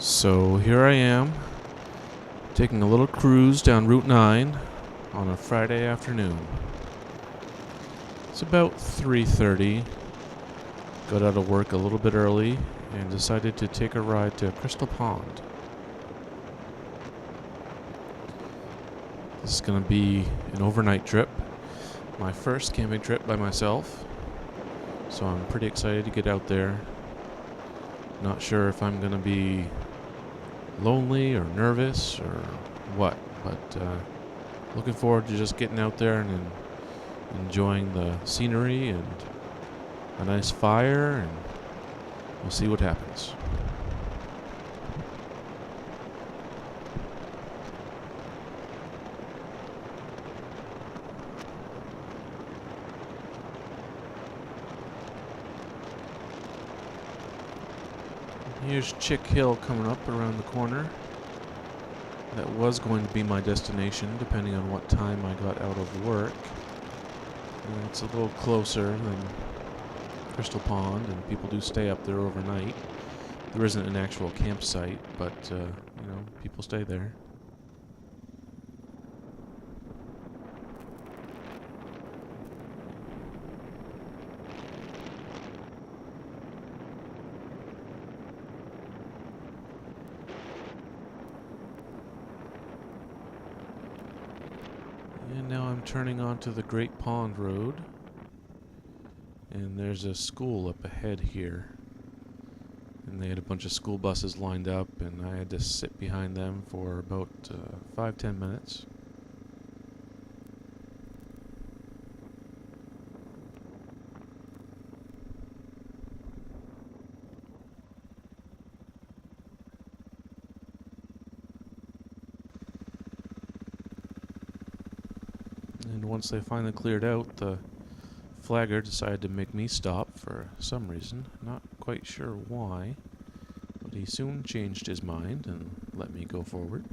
So here I am, taking a little cruise down Route 9 on a Friday afternoon. It's about 3:30. Got out of work a little bit early and decided to take a ride to Crystal Pond. This is going to be an overnight trip, my first camping trip by myself, so I'm pretty excited to get out there. Not sure if I'm going to be lonely or nervous or what, but looking forward to just getting out there and enjoying the scenery and a nice fire, and we'll see what happens. Here's Chick Hill coming up around the corner. That was going to be my destination, depending on what time I got out of work. And it's a little closer than Crystal Pond, and people do stay up there overnight. There isn't an actual campsite, but, people stay there. And now I'm turning onto the Great Pond Road. And there's a school up ahead here. And they had a bunch of school buses lined up, and I had to sit behind them for about 5-10 minutes. And once they finally cleared out, the flagger decided to make me stop for some reason. Not quite sure why, but he soon changed his mind and let me go forward.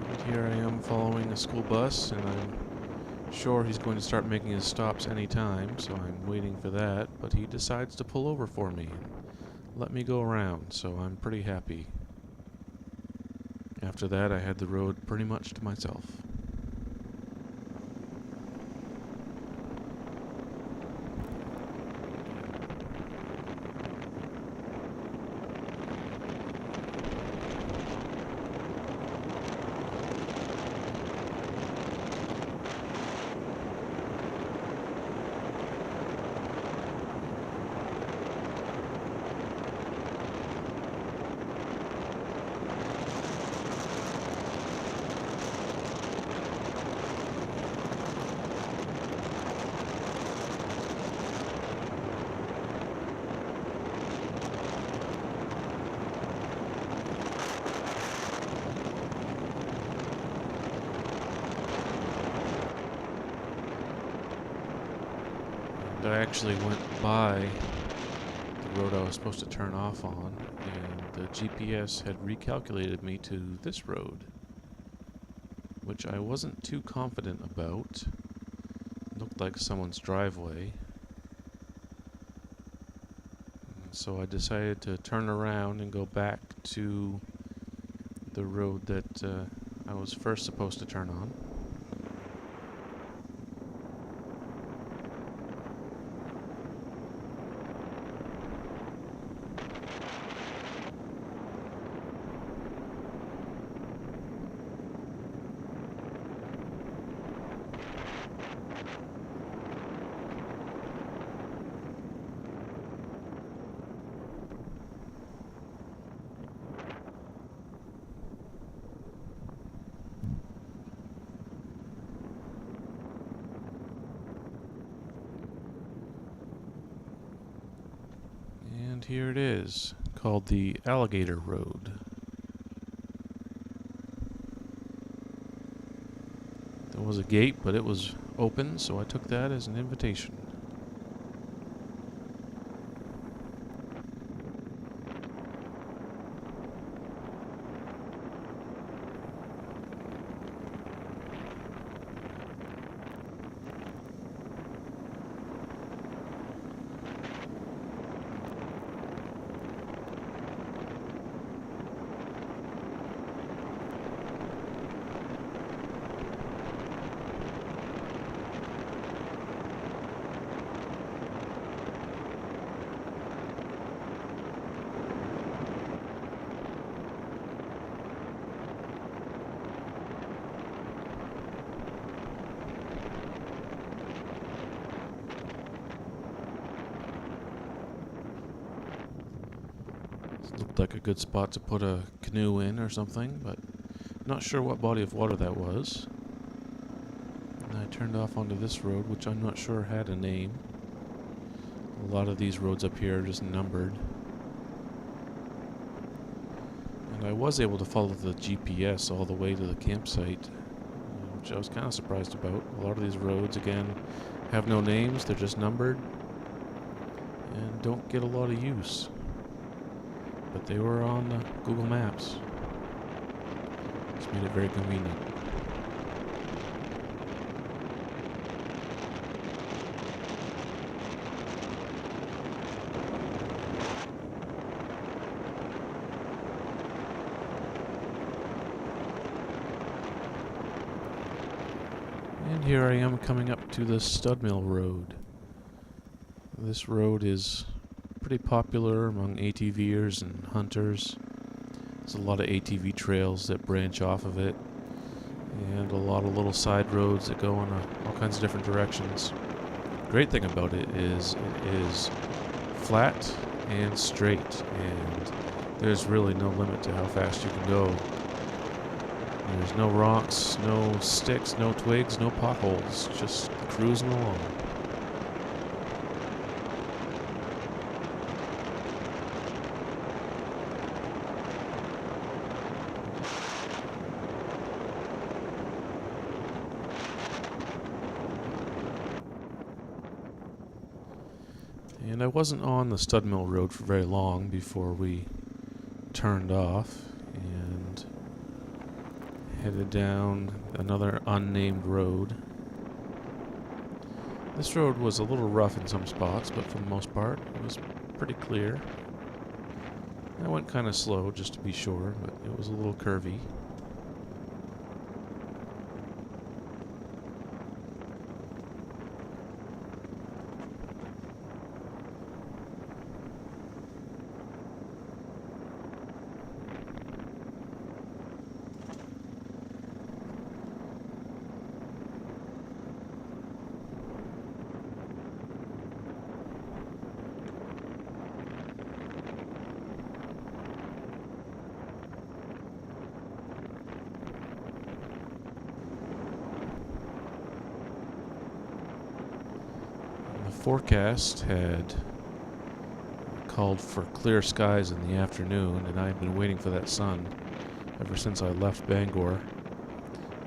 And here I am following a school bus, and I'm sure he's going to start making his stops any time, so I'm waiting for that, but he decides to pull over for me and let me go around, so I'm pretty happy. After that, I had the road pretty much to myself. I actually went by the road I was supposed to turn off on, and the GPS had recalculated me to this road, which I wasn't too confident about. It looked like someone's driveway. So I decided to turn around and go back to the road that I was first supposed to turn on. And here it is, called the Alligator Road. There was a gate, but it was open, so I took that as an invitation. Looked like a good spot to put a canoe in or something, but not sure what body of water that was. And I turned off onto this road, which I'm not sure had a name. A lot of these roads up here are just numbered. And I was able to follow the GPS all the way to the campsite, which I was kind of surprised about. A lot of these roads, again, have no names, they're just numbered, and don't get a lot of use. But they were on Google Maps. It's made it very convenient. And here I am coming up to the Studmill Road. This road is pretty popular among ATVers and hunters. There's a lot of ATV trails that branch off of it, and a lot of little side roads that go in all kinds of different directions. Great thing about it is flat and straight, and there's really no limit to how fast you can go. There's no rocks, no sticks, no twigs, no potholes, just cruising along. And I wasn't on the Studmill Road for very long before we turned off and headed down another unnamed road. This road was a little rough in some spots, but for the most part it was pretty clear. I went kind of slow just to be sure, but it was a little curvy. Forecast had called for clear skies in the afternoon, and I've been waiting for that sun ever since I left Bangor.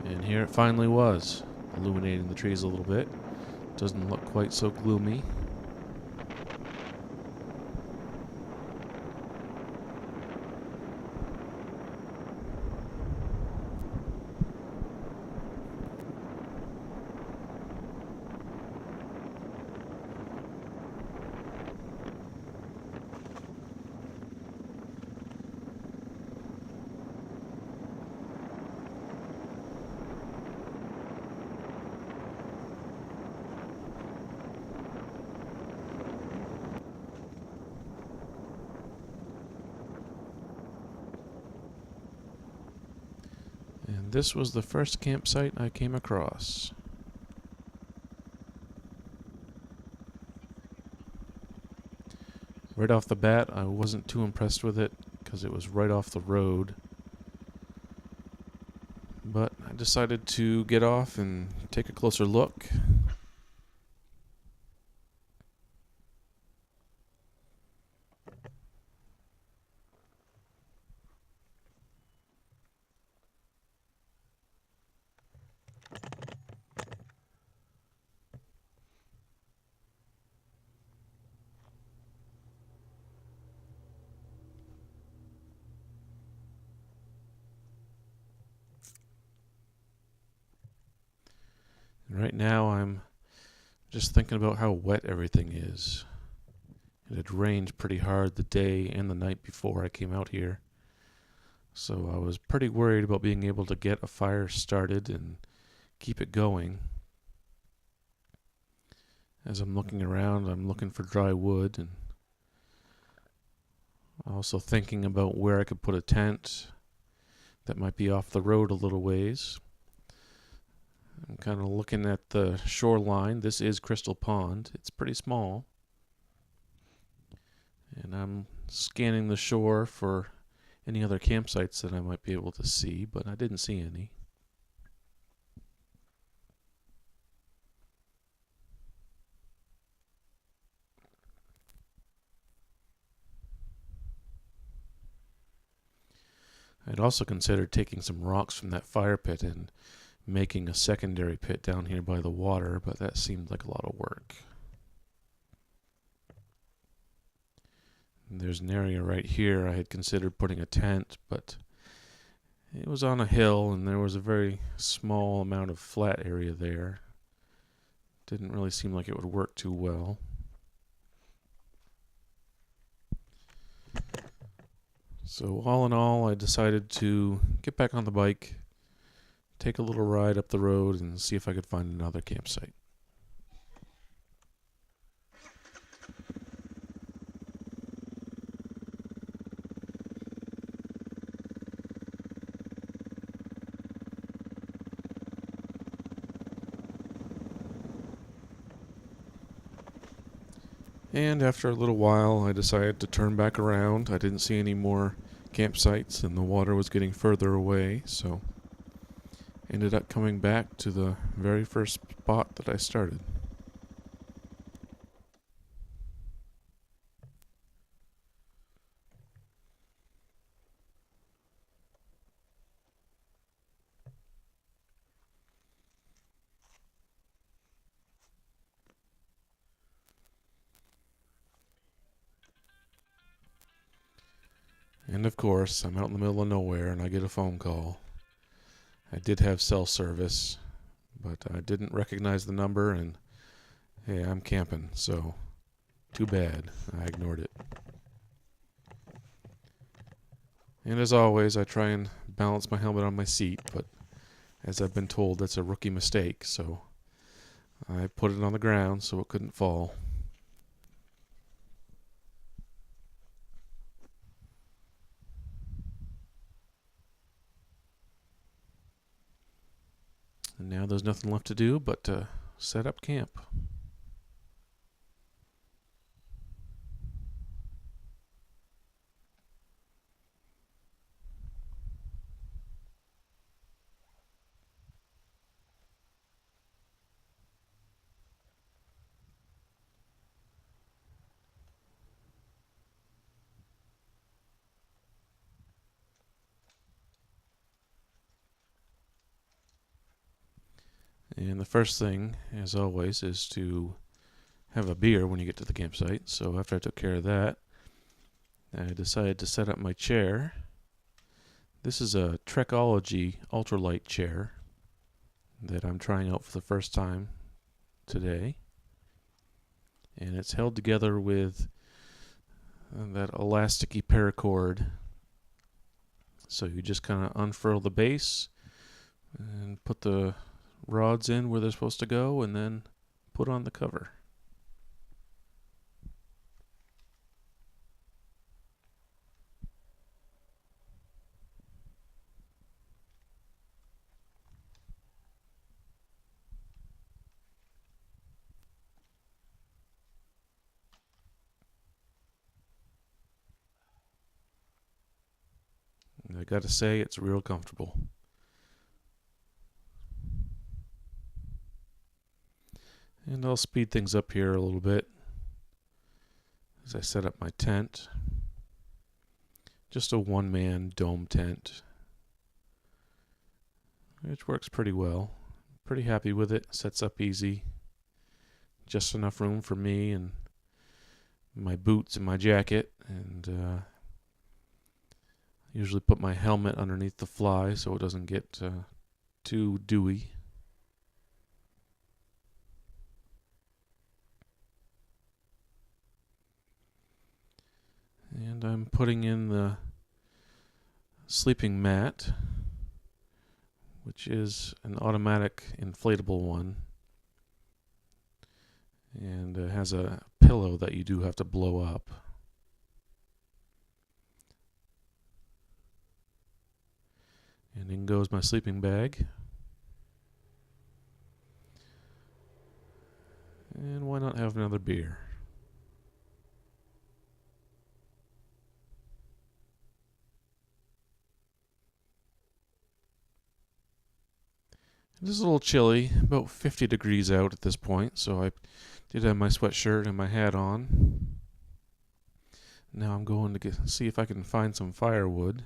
And here it finally was, illuminating the trees a little bit. Doesn't look quite so gloomy. And this was the first campsite I came across. Right off the bat, I wasn't too impressed with it because it was right off the road. But I decided to get off and take a closer look. Right now I'm just thinking about how wet everything is. It had rained pretty hard the day and the night before I came out here. So I was pretty worried about being able to get a fire started and keep it going. As I'm looking around, I'm looking for dry wood and also thinking about where I could put a tent that might be off the road a little ways. I'm kind of looking at the shoreline. This is Crystal Pond. It's pretty small. And I'm scanning the shore for any other campsites that I might be able to see, but I didn't see any. I'd also considered taking some rocks from that fire pit and making a secondary pit down here by the water, but that seemed like a lot of work. And there's an area right here I had considered putting a tent, but it was on a hill and there was a very small amount of flat area there. Didn't really seem like it would work too well. So all in all, I decided to get back on the bike, take a little ride up the road, and see if I could find another campsite. And after a little while, I decided to turn back around. I didn't see any more campsites, and the water was getting further away, so ended up coming back to the very first spot that I started. And of course, I'm out in the middle of nowhere and I get a phone call. I did have cell service, but I didn't recognize the number, and hey, I'm camping, so too bad. I ignored it. And as always, I try and balance my helmet on my seat, but as I've been told, that's a rookie mistake, so I put it on the ground so it couldn't fall. And now there's nothing left to do but to set up camp. And the first thing, as always, is to have a beer when you get to the campsite. So after I took care of that, I decided to set up my chair. This is a Trekology ultralight chair that I'm trying out for the first time today. And it's held together with that elasticy paracord. So you just kind of unfurl the base and put the rods in where they're supposed to go, and then put on the cover. And I gotta say, it's real comfortable. And I'll speed things up here a little bit as I set up my tent. Just a one-man dome tent, which works pretty well. Pretty happy with it. Sets up easy. Just enough room for me and my boots and my jacket, and usually put my helmet underneath the fly so it doesn't get too dewy. And I'm putting in the sleeping mat, which is an automatic inflatable one, and it has a pillow that you do have to blow up. And in goes my sleeping bag. And why not have another beer? It is a little chilly, about 50 degrees out at this point, so I did have my sweatshirt and my hat on. Now I'm going to see if I can find some firewood.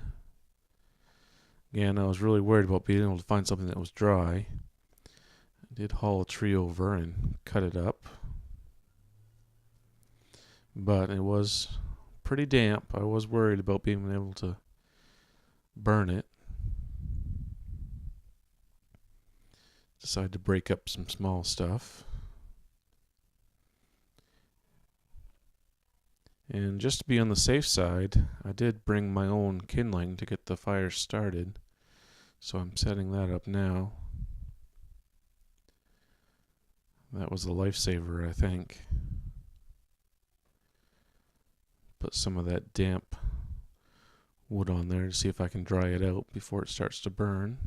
Again, I was really worried about being able to find something that was dry. I did haul a tree over and cut it up, but it was pretty damp. I was worried about being able to burn it. Decided to break up some small stuff. And just to be on the safe side, I did bring my own kindling to get the fire started. So I'm setting that up now. That was a lifesaver, I think. Put some of that damp wood on there to see if I can dry it out before it starts to burn.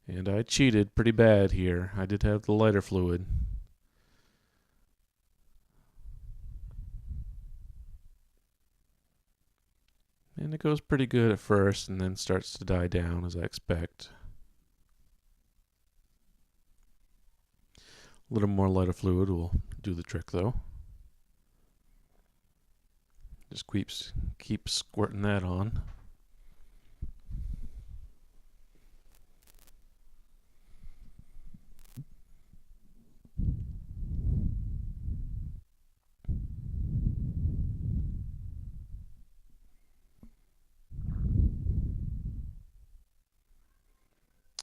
And I cheated pretty bad here. I did have the lighter fluid. And it goes pretty good at first and then starts to die down as I expect. A little more lighter fluid will do the trick though. Just keep squirting that on.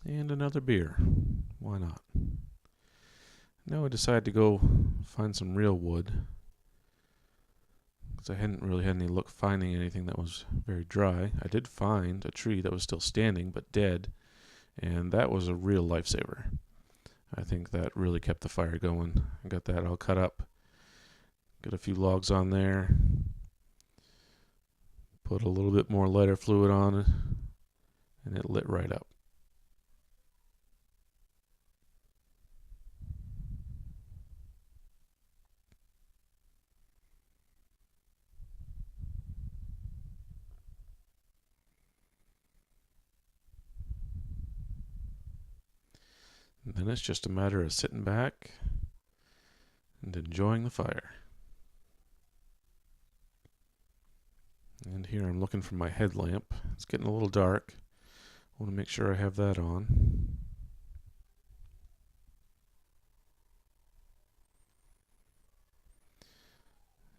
And another beer. Why not? Now I decided to go find some real wood, because I hadn't really had any luck finding anything that was very dry. I did find a tree that was still standing but dead, and that was a real lifesaver. I think that really kept the fire going. I got that all cut up. Got a few logs on there. Put a little bit more lighter fluid on it, and it lit right up. And then it's just a matter of sitting back and enjoying the fire. And here I'm looking for my headlamp. It's getting a little dark. I want to make sure I have that on.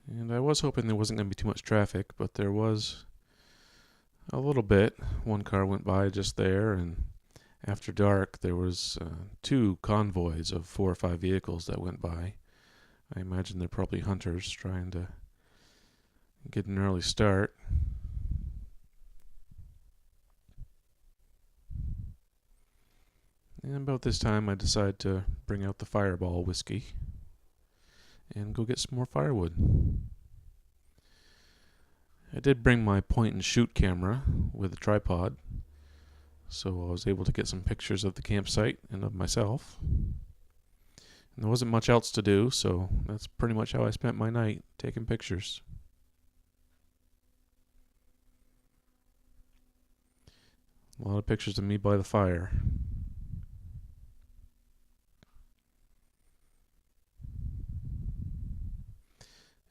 And I was hoping there wasn't going to be too much traffic, but there was a little bit. One car went by just there, and after dark there was 2 convoys of 4 or 5 vehicles that went by. I imagine they're probably hunters trying to get an early start. And about this time I decided to bring out the Fireball whiskey and go get some more firewood. I did bring my point and shoot camera with a tripod, so I was able to get some pictures of the campsite and of myself. And there wasn't much else to do, so that's pretty much how I spent my night, taking pictures. A lot of pictures of me by the fire.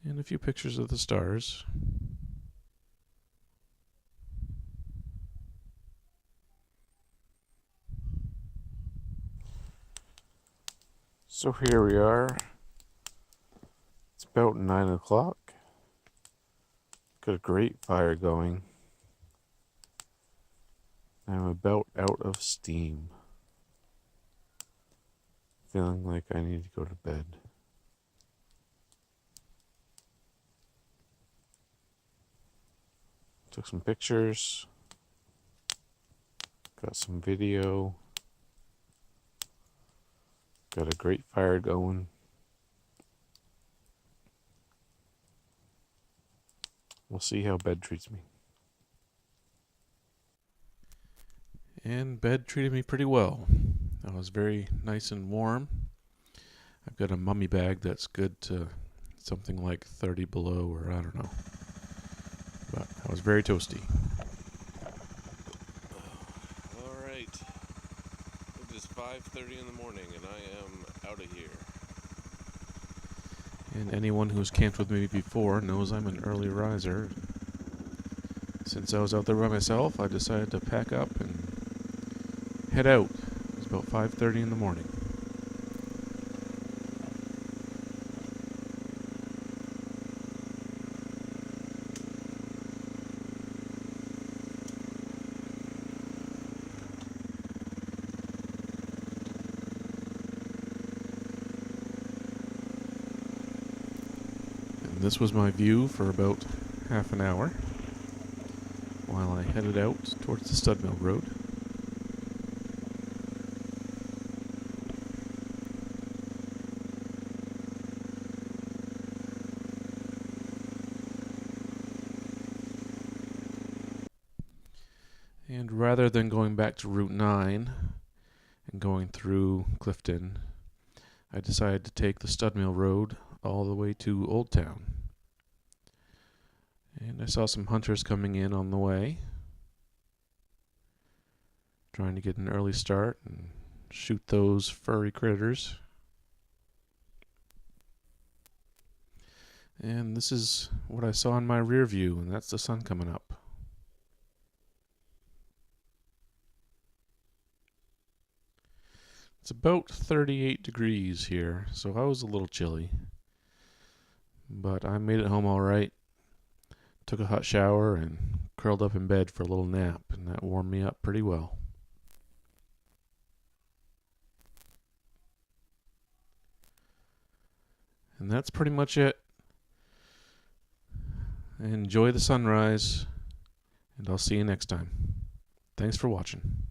And a few pictures of the stars. So here we are. It's about 9 o'clock. Got a great fire going. I'm about out of steam. Feeling like I need to go to bed. Took some pictures. Got some video. Got a great fire going. We'll see how bed treats me. And bed treated me pretty well. I was very nice and warm. I've got a mummy bag that's good to something like 30 below, or I don't know. But I was very toasty. Alright. 5:30 in the morning and I am out of here. And anyone who's camped with me before knows I'm an early riser. Since I was out there by myself, I decided to pack up and head out. It was about 5:30 in the morning. And this was my view for about half an hour while I headed out towards the Stud Mill Road. And rather than going back to Route 9 and going through Clifton, I decided to take the Stud Mill Road all the way to Old Town. And I saw some hunters coming in on the way, trying to get an early start and shoot those furry critters. And this is what I saw in my rear view, and that's the sun coming up. It's about 38 degrees here, so I was a little chilly. But I made it home all right. Took a hot shower and curled up in bed for a little nap, and that warmed me up pretty well. And that's pretty much it. Enjoy the sunrise, and I'll see you next time. Thanks for watching.